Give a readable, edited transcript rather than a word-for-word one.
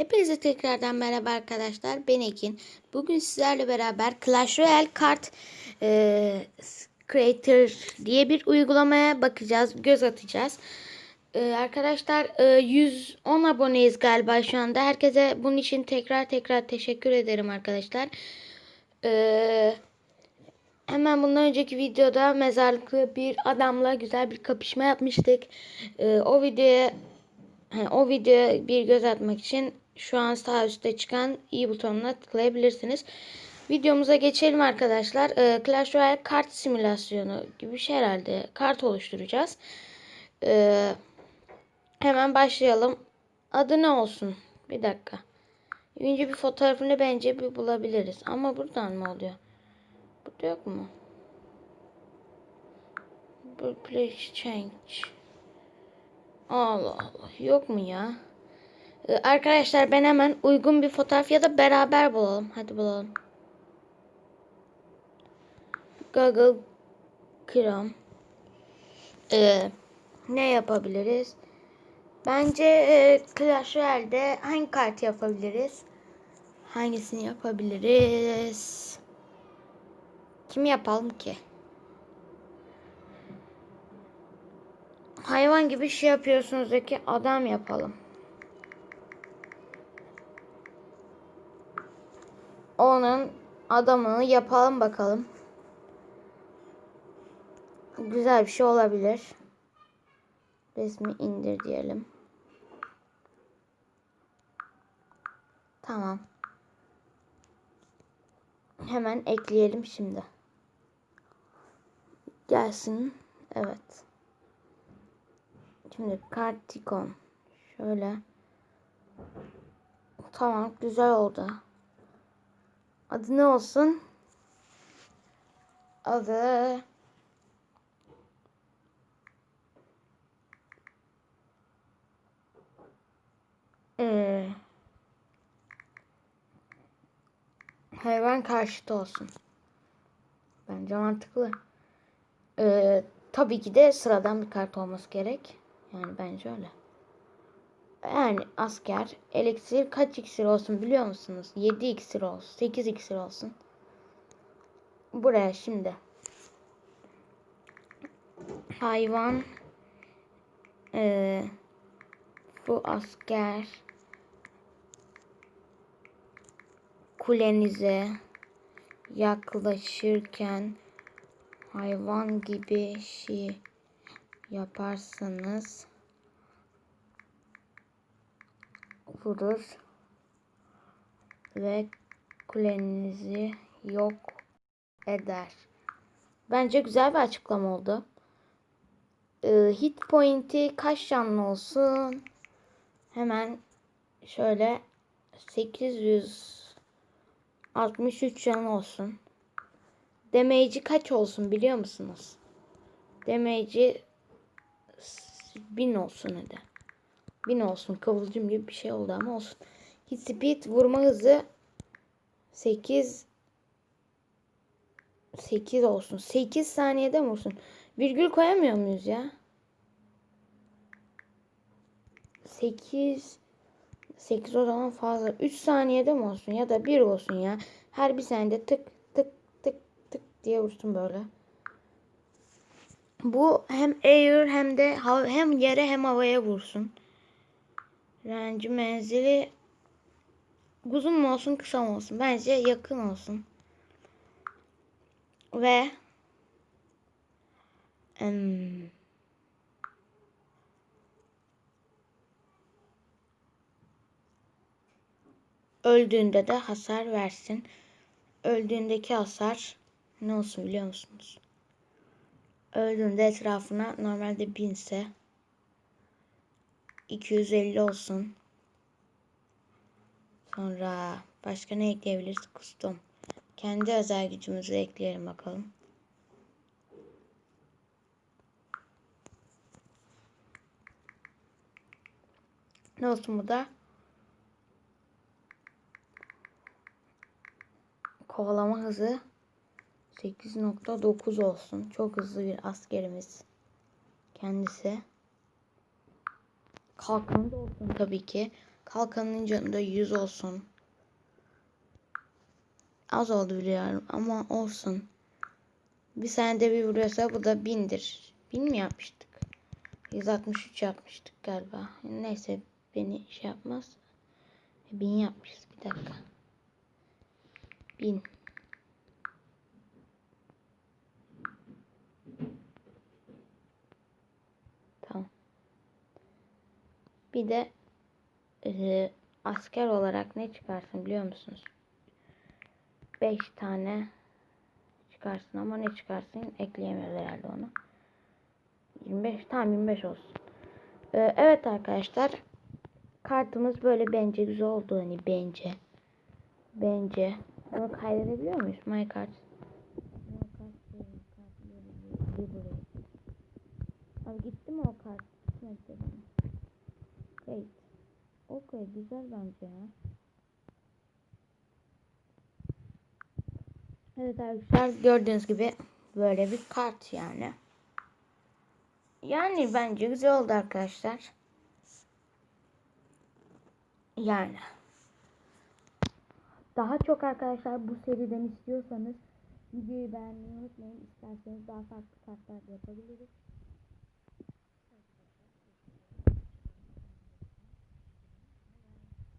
Hepinize tekrardan merhaba arkadaşlar. Ben Ekin. Bugün sizlerle beraber Clash Royale Kart Creator diye bir uygulamaya bakacağız. Göz atacağız. Arkadaşlar 110 aboneyiz galiba şu anda. Herkese bunun için tekrar teşekkür ederim arkadaşlar. Hemen bundan önceki videoda mezarlıklı bir adamla güzel bir kapışma yapmıştık. O videoya bir göz atmak için şu an sağ üstte çıkan i butonuna tıklayabilirsiniz. Videomuza geçelim arkadaşlar. Clash Royale kart simülasyonu gibi bir şey herhalde. Kart oluşturacağız. Hemen başlayalım. Adı ne olsun? Bir dakika. Önce bir fotoğrafını bence bir bulabiliriz. Ama buradan mı oluyor? Burada yok mu? Please change. Allah Allah. Yok mu ya? Arkadaşlar ben hemen uygun bir fotoğraf ya da beraber bulalım. Hadi bulalım. Google Chrome. Ne yapabiliriz? Bence Clash Royale'de hangi kart yapabiliriz? Hangisini yapabiliriz? Kim yapalım ki? Hayvan gibi şey yapıyorsunuz ki adam yapalım. Onun adamını yapalım bakalım. Güzel bir şey olabilir. Resmi indir diyelim. Tamam. Hemen ekleyelim şimdi. Gelsin. Evet. Şimdi kartikon. Şöyle. Tamam. Güzel oldu. Adı ne olsun? Adı hayvan karşıtı olsun. Bence mantıklı. Tabii ki de sıradan bir kart olması gerek. Yani bence öyle. Yani asker. Eliksir kaç iksir olsun biliyor musunuz? 7 iksir olsun. 8 iksir olsun. Buraya şimdi. Hayvan. Bu asker. Kulenize yaklaşırken hayvan gibi şey yaparsanız vurur ve kulenizi yok eder. Bence güzel bir açıklama oldu. Hit point'i kaç canlı olsun? Hemen şöyle 863 can olsun. Damage'i kaç olsun biliyor musunuz? Damage'i 1000 olsun hadi. 1000 olsun. Kıvılcım gibi bir şey oldu ama olsun. Hit speed vurma hızı 8 olsun. 8 saniyede mi olsun? Virgül koyamıyor muyuz ya? 8 o zaman fazla. 3 saniyede mi olsun ya da 1 olsun ya. Her bir saniyede tık tık tık tık diye vursun böyle. Bu hem air hem de hem yere hem havaya vursun. Range menzili uzun mu olsun kısa mı olsun? Bence yakın olsun. Ve öldüğünde de hasar versin. Öldüğündeki hasar ne olsun biliyor musunuz? Öldüğünde etrafına normalde 1000 ise 250 olsun. Sonra başka ne ekleyebiliriz? Custom. Kendi özel gücümüzü ekleyelim bakalım. Ne olsun bu da? Kovalama hızı 8.9 olsun. Çok hızlı bir askerimiz kendisi. Kalkanı da olsun tabii ki. Kalkanın canı da 100 olsun. Az oldu biliyorum ama olsun. Bir senede bir vuruyorsa bu da 1000'dir. 1000 mi yapmıştık? 163 yapmıştık galiba. Neyse beni şey yapmaz. 1000 yapmışız. Bir dakika. 1000. Tamam. Bir de asker olarak ne çıkarsın biliyor musunuz? 5 tane çıkarsın ama ne çıkarsın ekleyemiyoruz herhalde onu. 25 tamam 25 olsun. Evet arkadaşlar kartımız böyle bence güzel oldu hani bence bunu kaydedebiliyor muyuz? My card. Abi gitti mi o kart? Gitmedi. Evet. Okay güzel bence ya. Evet arkadaşlar gördüğünüz gibi böyle bir kart yani. Yani bence güzel oldu arkadaşlar. Yani. Daha çok arkadaşlar bu seriden istiyorsanız videoyu beğenmeyi unutmayın. İsterseniz daha farklı kartlar yapabiliriz.